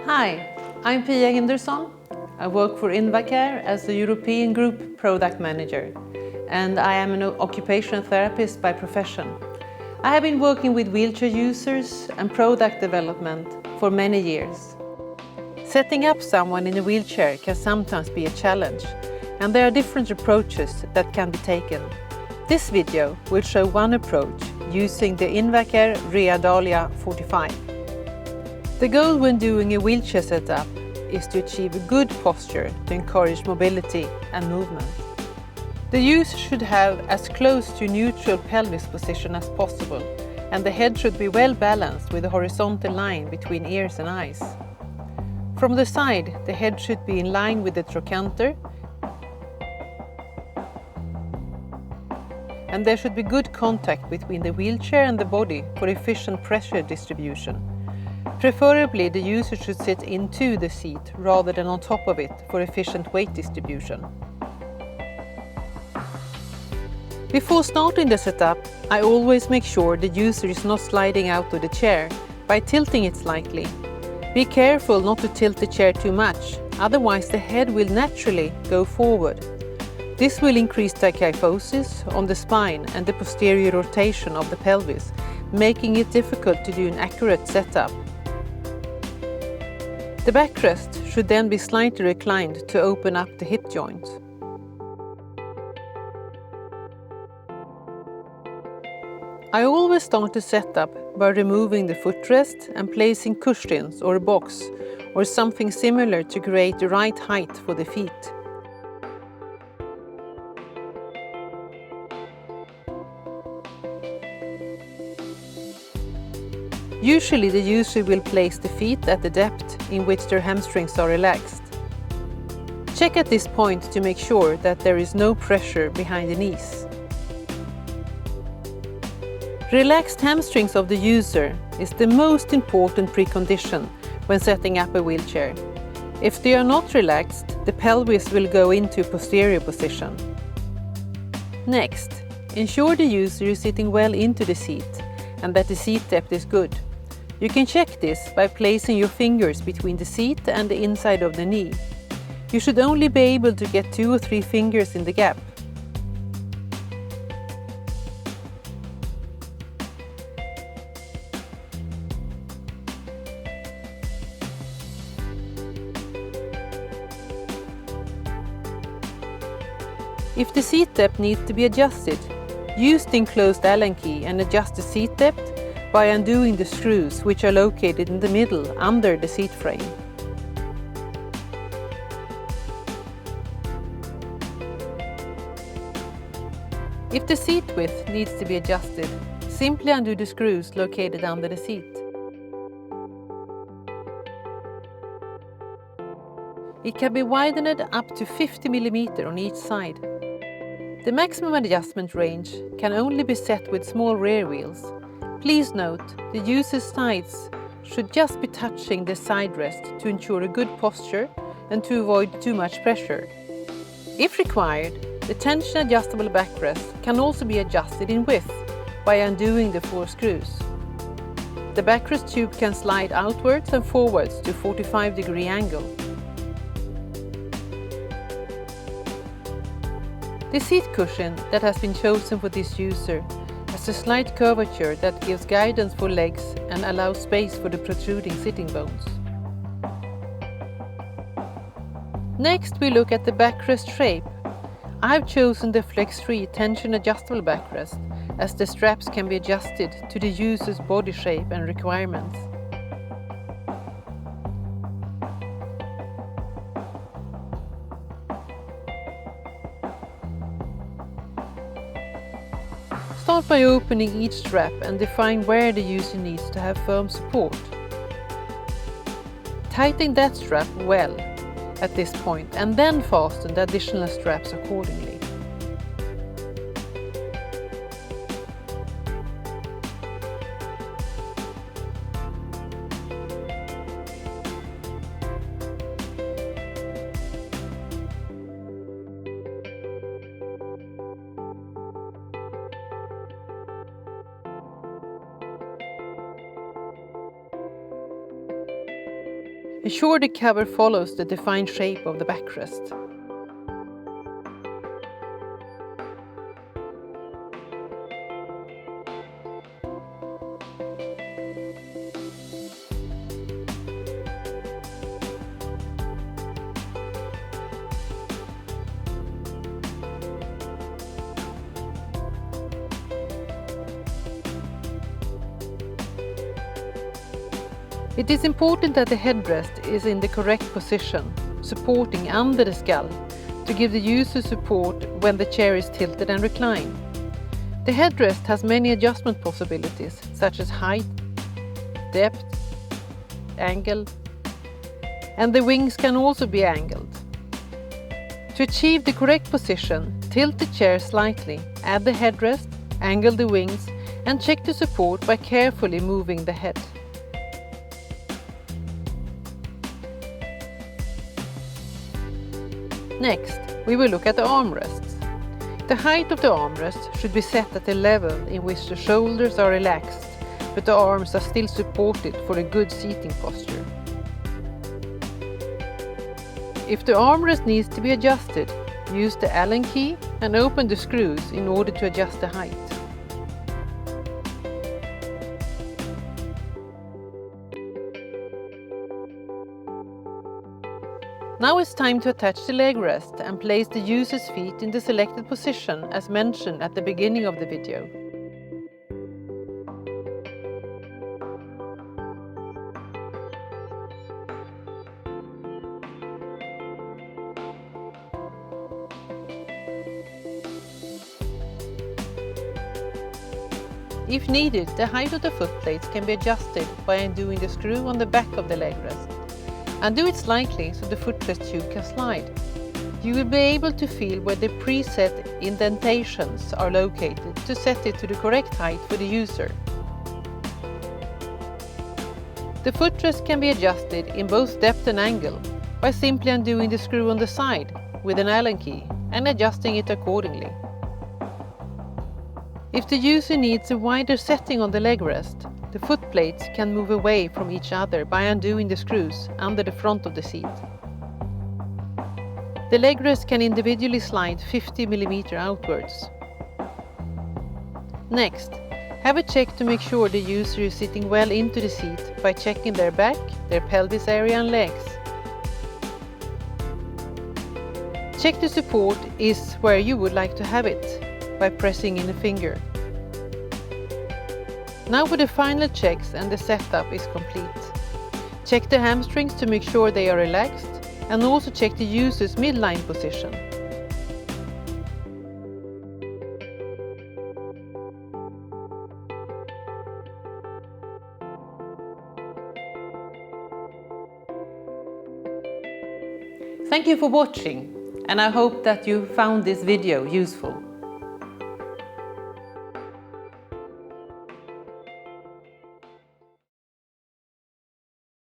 Hi, I'm Pia Hinderson. I work for Invacare as a European Group Product Manager, and I am an occupational therapist by profession. I have been working with wheelchair users and product development for many years. Setting up someone in a wheelchair can sometimes be a challenge, and there are different approaches that can be taken. This video will show one approach using the Invacare Readalia 45. The goal when doing a wheelchair setup is to achieve a good posture to encourage mobility and movement. The user should have as close to neutral pelvis position as possible, and the head should be well balanced with a horizontal line between ears and eyes. From the side, the head should be in line with the trochanter, and there should be good contact between the wheelchair and the body for efficient pressure distribution. Preferably, the user should sit into the seat rather than on top of it for efficient weight distribution. Before starting the setup, I always make sure the user is not sliding out of the chair by tilting it slightly. Be careful not to tilt the chair too much, otherwise the head will naturally go forward. This will increase tachyphosis on the spine and the posterior rotation of the pelvis, making it difficult to do an accurate setup. The backrest should then be slightly reclined to open up the hip joint. I always start the setup by removing the footrest and placing cushions or a box or something similar to create the right height for the feet. Usually the user will place the feet at the depth in which their hamstrings are relaxed. Check at this point to make sure that there is no pressure behind the knees. Relaxed hamstrings of the user is the most important precondition when setting up a wheelchair. If they are not relaxed, the pelvis will go into a posterior position. Next, ensure the user is sitting well into the seat and that the seat depth is good. You can check this by placing your fingers between the seat and the inside of the knee. You should only be able to get 2 or 3 fingers in the gap. If the seat depth needs to be adjusted, use the enclosed Allen key and adjust the seat depth by undoing the screws which are located in the middle under the seat frame. If the seat width needs to be adjusted, simply undo the screws located under the seat. It can be widened up to 50 mm on each side. The maximum adjustment range can only be set with small rear wheels. Please note, the user's sides should just be touching the side rest to ensure a good posture and to avoid too much pressure. If required, the tension adjustable backrest can also be adjusted in width by undoing the 4 screws. The backrest tube can slide outwards and forwards to 45-degree angle. The seat cushion that has been chosen for this user has a slight curvature that gives guidance for legs and allows space for the protruding sitting bones. Next, we look at the backrest shape. I have chosen the flex-free tension adjustable backrest as the straps can be adjusted to the user's body shape and requirements. Start by opening each strap and define where the user needs to have firm support. Tighten that strap well at this point and then fasten the additional straps accordingly. Ensure the cover follows the defined shape of the backrest. It is important that the headrest is in the correct position, supporting under the skull, to give the user support when the chair is tilted and reclined. The headrest has many adjustment possibilities, such as height, depth, angle, and the wings can also be angled. To achieve the correct position, tilt the chair slightly, add the headrest, angle the wings, and check the support by carefully moving the head. Next, we will look at the armrests. The height of the armrest should be set at a level in which the shoulders are relaxed, but the arms are still supported for a good seating posture. If the armrest needs to be adjusted, use the Allen key and open the screws in order to adjust the height. Now it's time to attach the leg rest and place the user's feet in the selected position as mentioned at the beginning of the video. If needed, the height of the foot plates can be adjusted by undoing the screw on the back of the leg rest. Undo it slightly so the footrest tube can slide. You will be able to feel where the preset indentations are located to set it to the correct height for the user. The footrest can be adjusted in both depth and angle by simply undoing the screw on the side with an Allen key and adjusting it accordingly. If the user needs a wider setting on the leg rest, the foot plates can move away from each other by undoing the screws under the front of the seat. The leg rest can individually slide 50 mm outwards. Next, have a check to make sure the user is sitting well into the seat by checking their back, their pelvis area and legs. Check the support is where you would like to have it by pressing in a finger. Now for the final checks and the setup is complete. Check the hamstrings to make sure they are relaxed and also check the user's midline position. Thank you for watching, and I hope that you found this video useful.